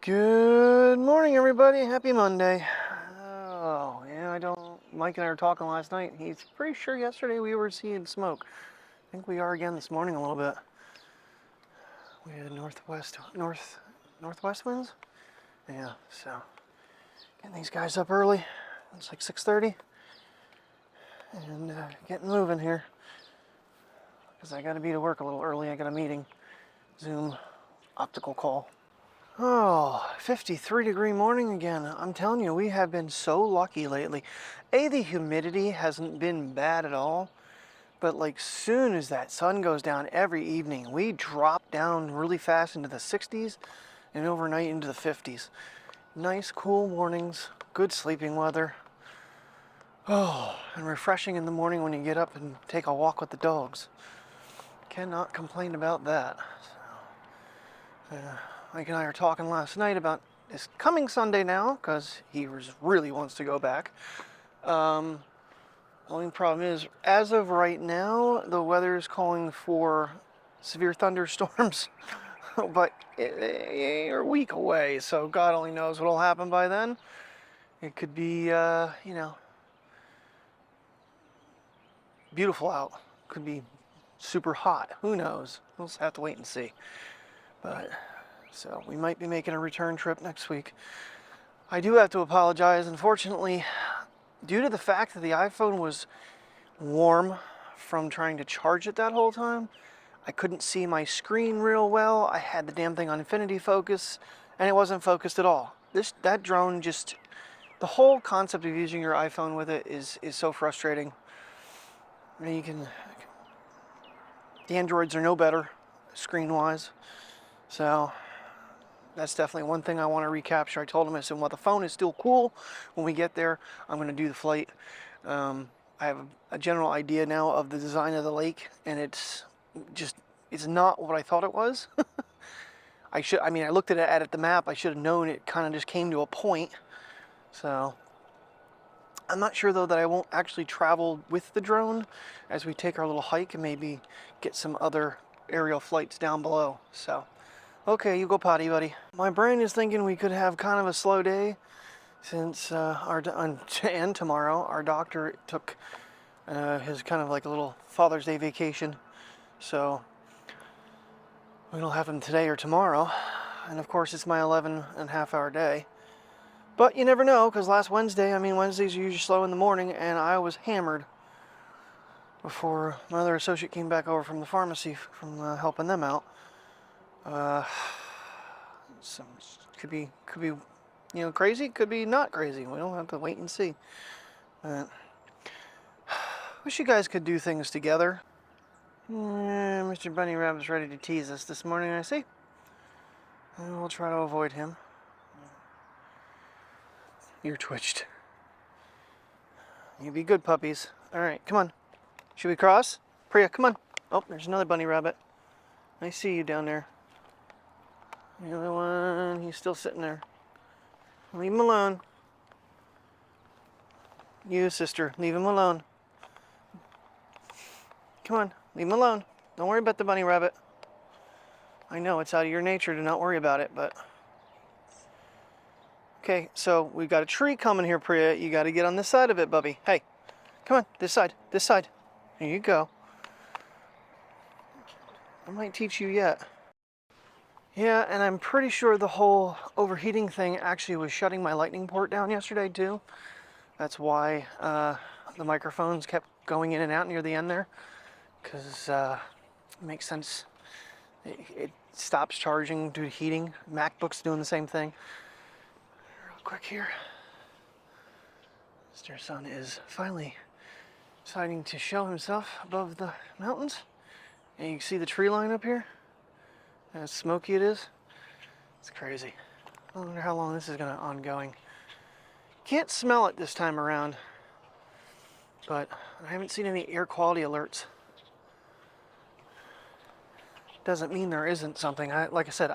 Good morning, everybody. Happy Monday. Oh, yeah, Mike and I were talking last night. He's pretty sure yesterday we were seeing smoke. I think we are again this morning a little bit. We had northwest winds. Yeah, so getting these guys up early. It's like 6:30, and getting moving here because I got to be to work a little early. I got a meeting, Zoom, optical call. Oh, 53-degree morning again. I'm telling you, we have been so lucky lately. The humidity hasn't been bad at all, but like soon as that sun goes down every evening, we drop down really fast into the 60s and overnight into the 50s. Nice, cool mornings, good sleeping weather. Oh, and refreshing in the morning when you get up and take a walk with the dogs. Cannot complain about that. Mike and I were talking last night about this coming Sunday now, because he really wants to go back. The only problem is, as of right now, the weather is calling for severe thunderstorms, but you're a week away, so God only knows what'll happen by then. It could be, beautiful out. Could be super hot. Who knows? We'll just have to wait and see. So we might be making a return trip next week. I do have to apologize. Unfortunately, due to the fact that the iPhone was warm from trying to charge it that whole time, I couldn't see my screen real well. I had the damn thing on infinity focus, and it wasn't focused at all. That drone just... The whole concept of using your iPhone with it is so frustrating. I mean, the Androids are no better screen-wise, so... That's definitely one thing I want to recapture. I told him, I said, well, the phone is still cool. When we get there, I'm going to do the flight. I have a general idea now of the design of the lake, and it's not what I thought it was. I looked at the map. I should have known it kind of just came to a point. So I'm not sure, though, that I won't actually travel with the drone as we take our little hike and maybe get some other aerial flights down below. So... Okay, you go potty, buddy. My brain is thinking we could have kind of a slow day since and tomorrow our doctor took his kind of like a little Father's Day vacation. So we don't have him today or tomorrow. And of course it's my 11.5-hour day. But you never know, because last Wednesday, Wednesdays are usually slow in the morning, and I was hammered before my other associate came back over from the pharmacy from helping them out. Could be, crazy. Could be not crazy. We don't have to wait and see. Wish you guys could do things together. Mr. Bunny Rabbit's ready to tease us this morning, I see. And we'll try to avoid him. You're twitched. You be good puppies. All right, come on. Should we cross? Priya, come on. Oh, there's another bunny rabbit. I see you down there. The other one, he's still sitting there. Leave him alone. You, sister, leave him alone. Come on, leave him alone. Don't worry about the bunny rabbit. I know it's out of your nature to not worry about it, but... Okay, so we've got a tree coming here, Priya. You got to get on this side of it, Bubby. Hey, come on, this side, this side. Here you go. I might teach you yet. Yeah, and I'm pretty sure the whole overheating thing actually was shutting my lightning port down yesterday too. That's why the microphones kept going in and out near the end there, because it makes sense. It stops charging due to heating. MacBook's doing the same thing. Real quick here. Mr. Sun is finally deciding to show himself above the mountains. And you can see the tree line up here. How smoky it is. It's crazy. I wonder how long this is going to ongoing. Can't smell it this time around, but I haven't seen any air quality alerts. Doesn't mean there isn't something. Like I said,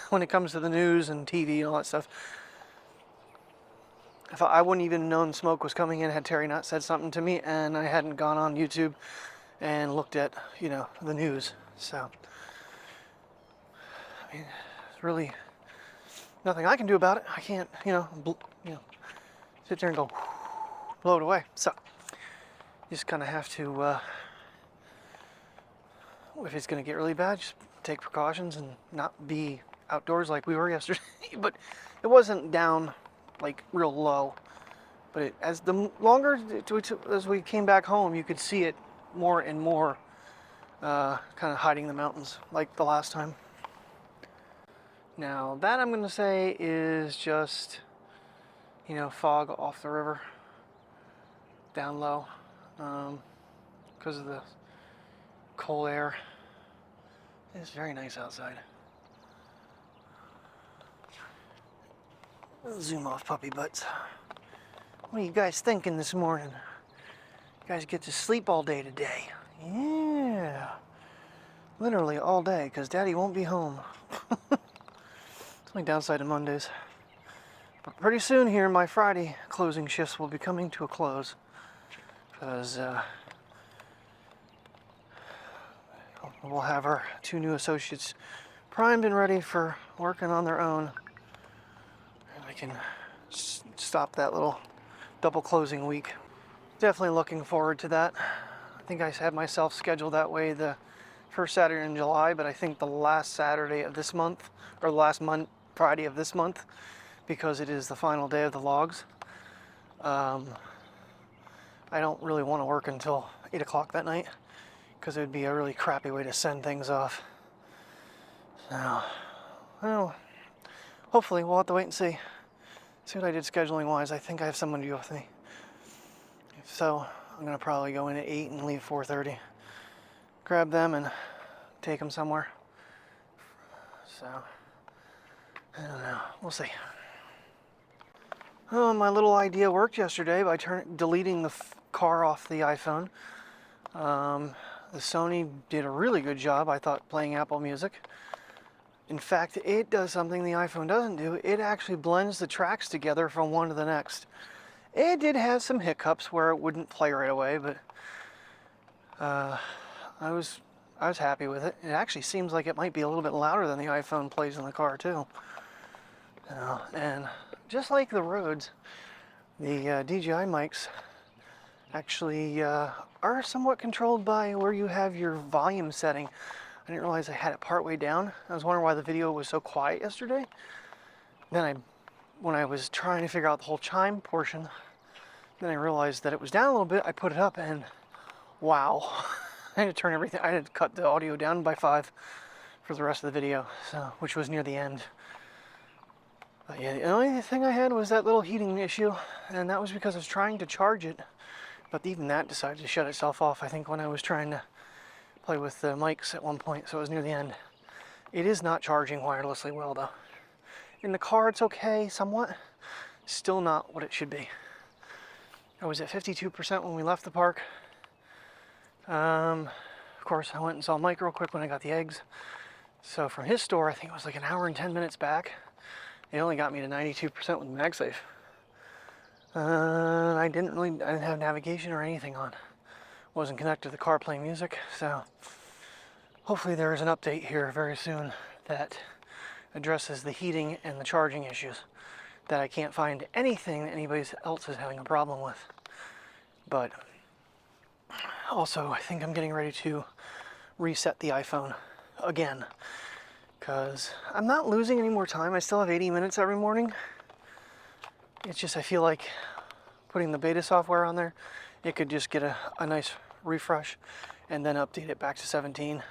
when it comes to the news and TV and all that stuff, I wouldn't even known smoke was coming in had Terry not said something to me, and I hadn't gone on YouTube and looked at, the news. So, it's really nothing I can do about it. I can't, sit there and go blow it away. So you just kind of have to, if it's going to get really bad, just take precautions and not be outdoors like we were yesterday. But it wasn't down like real low. But as we came back home, you could see it more and more, kind of hiding the mountains like the last time. Now that I'm going to say is just, fog off the river, down low, because of the cold air. It's very nice outside. Zoom off puppy butts. What are you guys thinking this morning? You guys get to sleep all day today. Yeah. Literally all day, because Daddy won't be home. It's my downside to Mondays. But pretty soon here, my Friday closing shifts will be coming to a close. Because we'll have our 2 new associates primed and ready for working on their own. And I can stop that little double closing week. Definitely looking forward to that. I think I had myself scheduled that way the first Saturday in July, but I think the last Saturday of this month, or the last Friday of this month, because it is the final day of the logs. I don't really want to work until 8 o'clock that night, because it would be a really crappy way to send things off. So, well, hopefully we'll have to wait and see. See what I did scheduling wise. I think I have someone to go with me. If so, I'm going to probably go in at 8 and leave 4:30. Grab them and take them somewhere. So, I don't know. We'll see. Oh, my little idea worked yesterday by deleting the car off the iPhone. The Sony did a really good job, I thought, playing Apple Music. In fact, it does something the iPhone doesn't do. It actually blends the tracks together from one to the next. It did have some hiccups where it wouldn't play right away, but I was happy with it. It actually seems like it might be a little bit louder than the iPhone plays in the car too. And just like the Rhodes, the DJI mics actually are somewhat controlled by where you have your volume setting. I didn't realize I had it partway down. I was wondering why the video was so quiet yesterday. Then when I was trying to figure out the whole chime portion, then I realized that it was down a little bit. I put it up and wow. I had to turn everything, I had to cut the audio down by 5 for the rest of the video, so which was near the end. But yeah, the only thing I had was that little heating issue, and that was because I was trying to charge it, but even that decided to shut itself off, I think, when I was trying to play with the mics at one point, so it was near the end. It is not charging wirelessly well, though. In the car, it's okay, somewhat. Still not what it should be. I was at 52% when we left the park. Of course, I went and saw Mike real quick when I got the eggs. So from his store, I think it was like an hour and 10 minutes back. It only got me to 92% with MagSafe. I didn't have navigation or anything on. Wasn't connected to the car playing music, so hopefully there is an update here very soon that addresses the heating and the charging issues that I can't find anything that anybody else is having a problem with. But also, I think I'm getting ready to reset the iPhone again, because I'm not losing any more time. I still have 80 minutes every morning. It's just I feel like putting the beta software on there, it could just get a nice refresh and then update it back to 17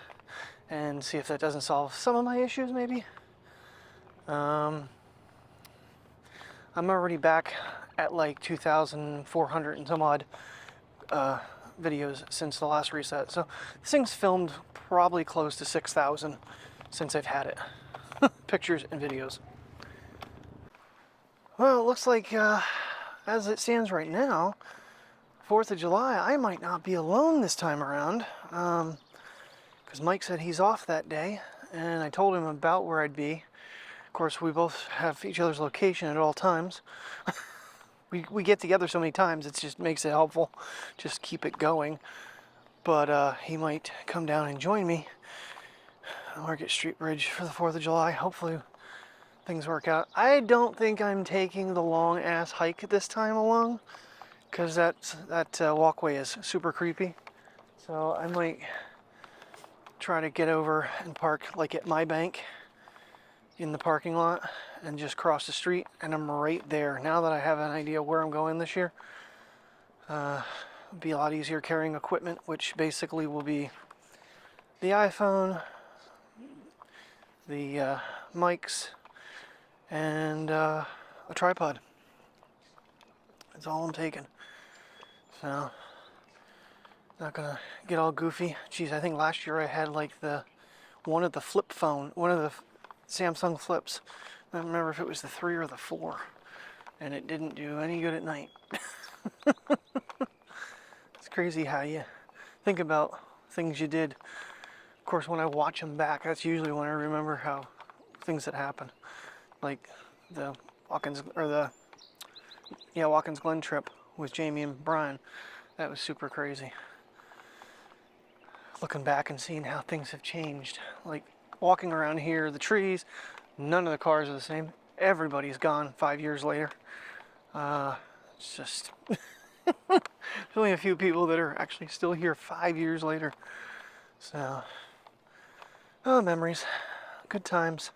and see if that doesn't solve some of my issues maybe. I'm already back at like 2,400 and some odd videos since the last reset. So this thing's filmed probably close to 6,000 since I've had it. Pictures and videos. Well, it looks like as it stands right now, 4th of July, I might not be alone this time around, because Mike said he's off that day, and I told him about where I'd be. Of course, we both have each other's location at all times. we get together so many times, it just makes it helpful. Just keep it going. But he might come down and join me at Market Street Bridge for the 4th of July. Hopefully things work out. I don't think I'm taking the long ass hike this time along, because that walkway is super creepy. So I might try to get over and park like at my bank in the parking lot and just cross the street, and I'm right there. Now that I have an idea where I'm going this year, it'll be a lot easier carrying equipment, which basically will be the iPhone, the mics, and a tripod. That's all I'm taking. So, not gonna get all goofy. Geez, I think last year I had like one of the flip phone, one of the Samsung flips. I don't remember if it was the 3 or the 4, and it didn't do any good at night. It's crazy how you think about things you did. Of course, when I watch them back, that's usually when I remember how things that happen, like the Watkins Glen trip with Jamie and Brian. That was super crazy. Looking back and seeing how things have changed, like walking around here, the trees, none of the cars are the same. Everybody's gone 5 years later. It's just there's only a few people that are actually still here 5 years later. So, oh, memories, good times.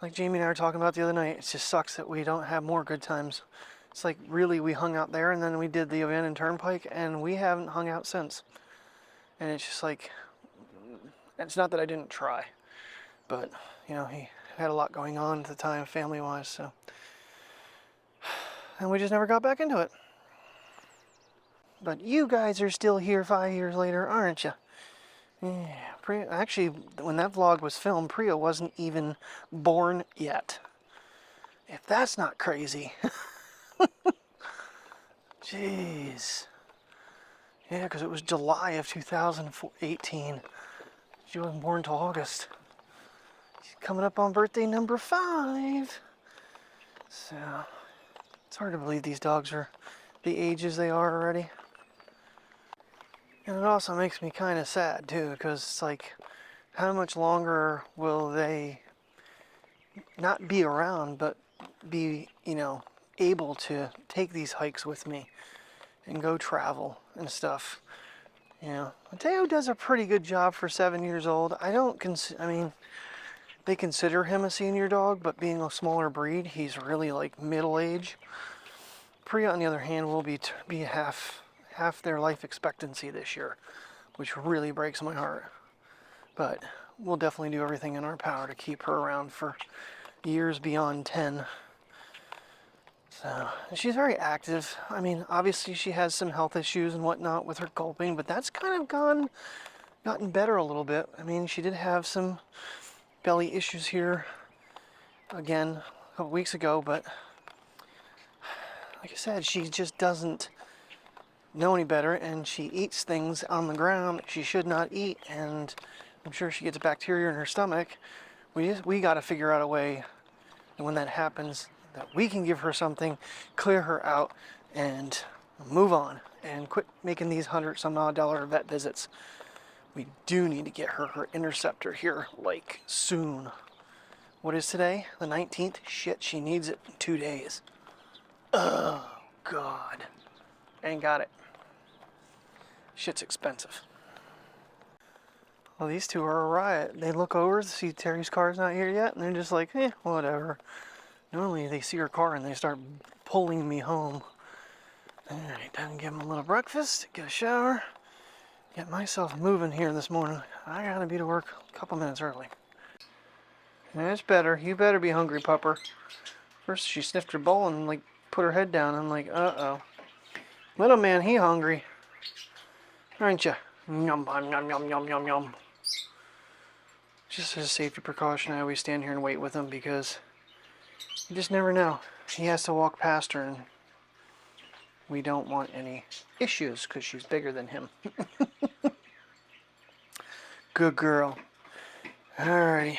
Like Jamie and I were talking about the other night, it just sucks that we don't have more good times. It's like, really, we hung out there and then we did the event in Turnpike and we haven't hung out since. And it's just like, it's not that I didn't try, but, you know, he had a lot going on at the time, family-wise, so. And we just never got back into it. But you guys are still here 5 years later, aren't you? Yeah, actually, when that vlog was filmed, Priya wasn't even born yet. If that's not crazy. Jeez. Yeah, because it was July of 2018. She wasn't born till August. She's coming up on birthday number 5. So, it's hard to believe these dogs are the ages they are already. And it also makes me kind of sad too, because it's like, how much longer will they not be around, but be, you know, able to take these hikes with me and go travel and stuff. You know, Mateo does a pretty good job for 7 years old. I mean, they consider him a senior dog, but being a smaller breed, he's really like middle age. Priya, on the other hand, will be half their life expectancy this year, which really breaks my heart. But we'll definitely do everything in our power to keep her around for years beyond 10. So, she's very active. I mean, obviously she has some health issues and whatnot with her gulping, but that's kind of gotten better a little bit. I mean, she did have some belly issues here again a couple weeks ago, but like I said, she just doesn't know any better, and she eats things on the ground she should not eat, and I'm sure she gets bacteria in her stomach. We got to figure out a way, and when that happens, that we can give her something, clear her out, and move on, and quit making these $100-some-odd vet visits. We do need to get her interceptor here, like, soon. What is today? The 19th? Shit, she needs it in 2 days. Oh, God. Ain't got it. Shit's expensive. Well, these two are a riot. They look over to see Terry's car's not here yet, and they're just like, whatever. Normally they see her car and they start pulling me home. Alright, time to give them a little breakfast, get a shower, get myself moving here this morning. I gotta be to work a couple minutes early. That's better. You better be hungry, pupper. First she sniffed her bowl and like put her head down. I'm like, uh-oh. Little man, he hungry. Aren't you? Yum, yum, yum, yum, yum, yum, yum. Just as a safety precaution, I always stand here and wait with him because you just never know. He has to walk past her and we don't want any issues because she's bigger than him. Good girl. Alrighty.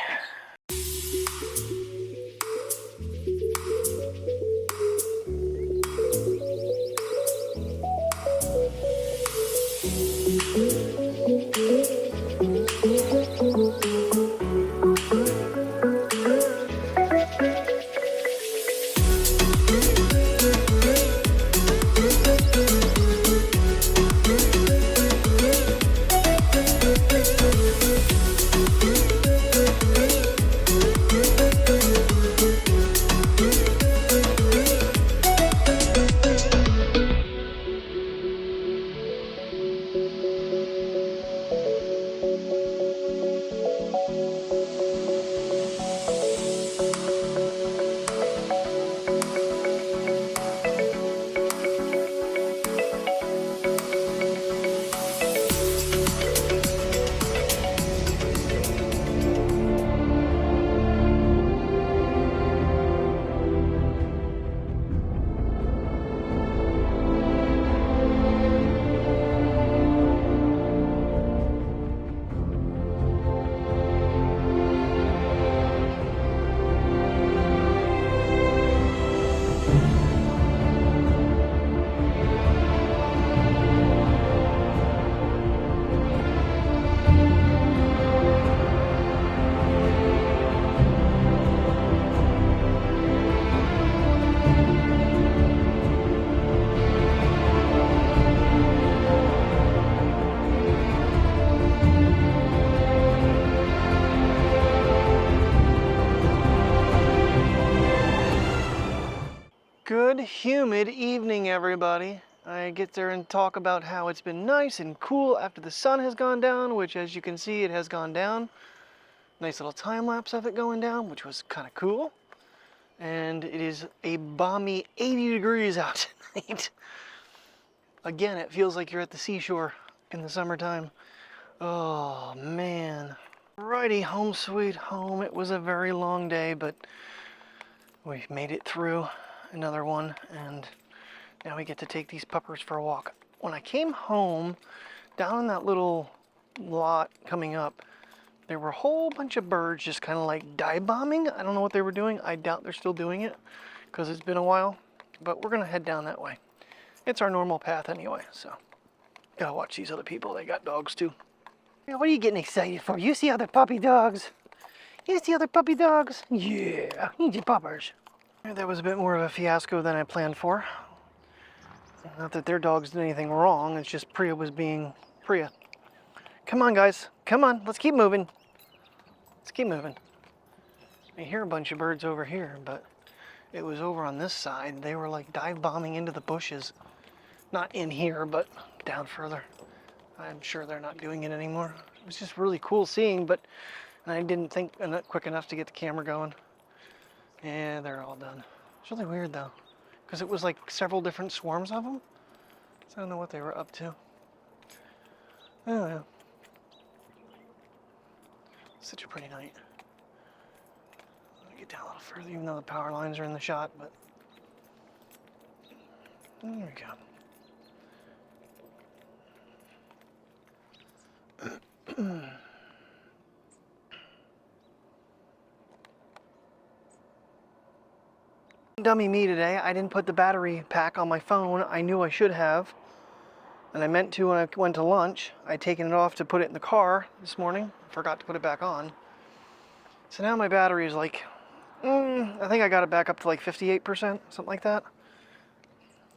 Good humid evening, everybody. I get there and talk about how it's been nice and cool after the sun has gone down, which as you can see it has gone down. Nice little time lapse of it going down, which was kind of cool. And it is a balmy 80 degrees out tonight. Again, it feels like you're at the seashore in the summertime. Oh man. Alrighty, home sweet home. It was a very long day, but we made it through another one, and now we get to take these puppers for a walk. When I came home, down in that little lot coming up, there were a whole bunch of birds just kind of like dive bombing. I don't know what they were doing. I doubt they're still doing it because it's been a while, but we're gonna head down that way. It's our normal path anyway, so gotta watch these other people. They got dogs too. What are you getting excited for? You see other puppy dogs? You see other puppy dogs? Yeah, need your puppers. That was a bit more of a fiasco than I planned for. Not that their dogs did anything wrong, it's just Priya was being Priya. Come on guys, come on, let's keep moving. Let's keep moving. I hear a bunch of birds over here, but it was over on this side. They were like dive bombing into the bushes. Not in here, but down further. I'm sure they're not doing it anymore. It was just really cool seeing, but I didn't think quick enough to get the camera going. Yeah, they're all done. It's really weird though, because it was like several different swarms of them. So I don't know what they were up to. Oh yeah. Such a pretty night. Let me get down a little further, even though the power lines are in the shot, but there we go. Dummy me today. I didn't put the battery pack on my phone. I knew I should have, and I meant to when I went to lunch. I'd taken it off to put it in the car this morning. Forgot to put it back on. So now my battery is like, I think I got it back up to like 58%, something like that.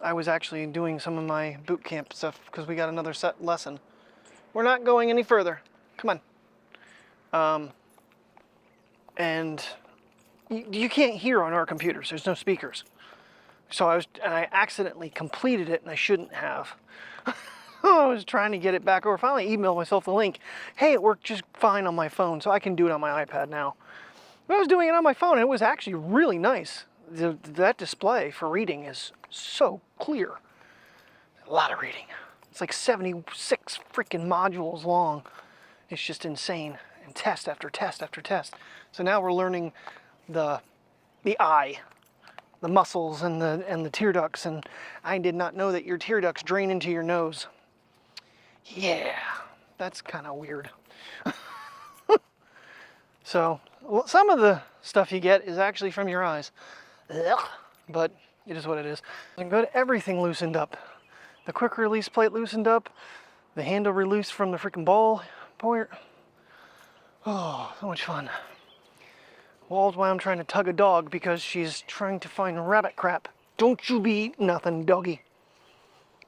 I was actually doing some of my boot camp stuff because we got another set lesson. We're not going any further. Come on. And you can't hear on our computers. There's no speakers. So I accidentally completed it and I shouldn't have. I was trying to get it back over. Finally emailed myself the link. Hey, it worked just fine on my phone, so I can do it on my iPad now. But I was doing it on my phone and it was actually really nice. That display for reading is so clear. A lot of reading. It's like 76 freaking modules long. It's just insane. And test after test after test. So now we're learning the eye, the muscles and the tear ducts, and I did not know that your tear ducts drain into your nose. Yeah, that's kind of weird. So some of the stuff you get is actually from your eyes. Ugh, but it is what it is. And good, everything loosened up. The quick release plate loosened up. The handle released from the freaking ball port. Oh, so much fun. All the while I'm trying to tug a dog because she's trying to find rabbit crap. Don't you be eating nothing, doggy.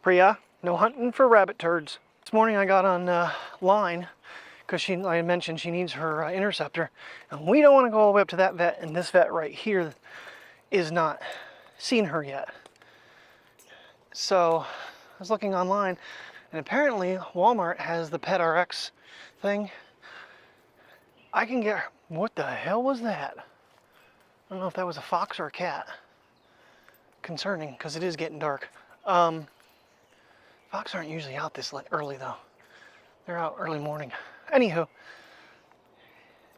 Priya, no hunting for rabbit turds. This morning I got on line because I mentioned she needs her interceptor. And we don't want to go all the way up to that vet, and this vet right here is not seen her yet. So I was looking online, and apparently Walmart has the Pet RX thing. I can get her. What the hell was that? I don't know if that was a fox or a cat. Concerning, because it is getting dark. Fox aren't usually out this early though. They're out early morning. Anywho,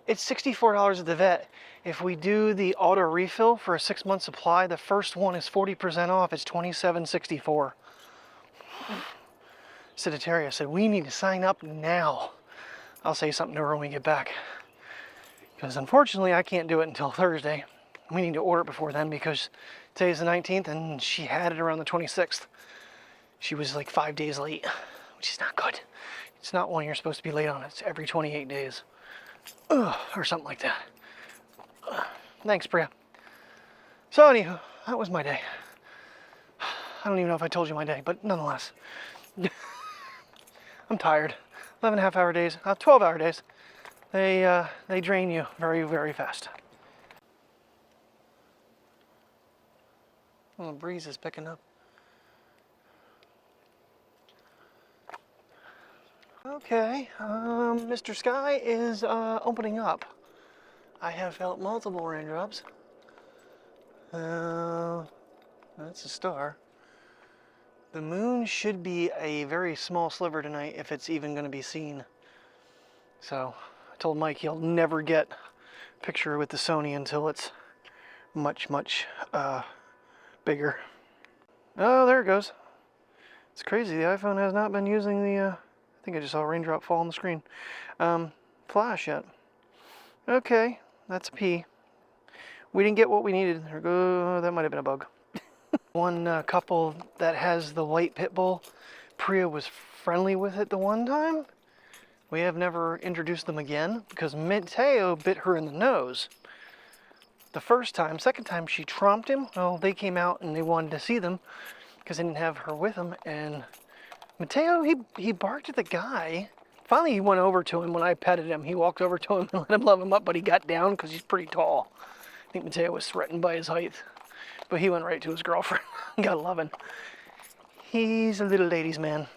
it's $64 at the vet. If we do the auto refill for a 6-month supply, the first one is 40% off. It's $27.64. Sagittaria said, we need to sign up now. I'll say something to her when we get back. Because unfortunately I can't do it until Thursday. We need to order it before then because today's the 19th and she had it around the 26th. She was like 5 days late, which is not good. It's not one you're supposed to be late on. It's every 28 days. Or something like that. Thanks, Priya. So anywho, that was my day. I don't even know if I told you my day, but nonetheless. I'm tired. 11.5-hour days, 12-hour days. They drain you very, very fast. Oh, the breeze is picking up. Okay, Mr. Sky is opening up. I have felt multiple raindrops. That's a star. The moon should be a very small sliver tonight if it's even going to be seen. So I told Mike he'll never get a picture with the Sony until it's much, much bigger. Oh, there it goes. It's crazy. The iPhone has not been using the, I think I just saw a raindrop fall on the screen, flash yet. Okay, that's a P. We didn't get what we needed. That might have been a bug. One couple that has the white pit bull, Priya was friendly with it the one time. We have never introduced them again because Mateo bit her in the nose the first time. Second time she tromped him. Well, they came out and they wanted to see them because they didn't have her with them. And Mateo, he barked at the guy. Finally, he went over to him when I petted him. He walked over to him and let him love him up, but he got down because he's pretty tall. I think Mateo was threatened by his height. But he went right to his girlfriend. Got loving. He's a little ladies' man.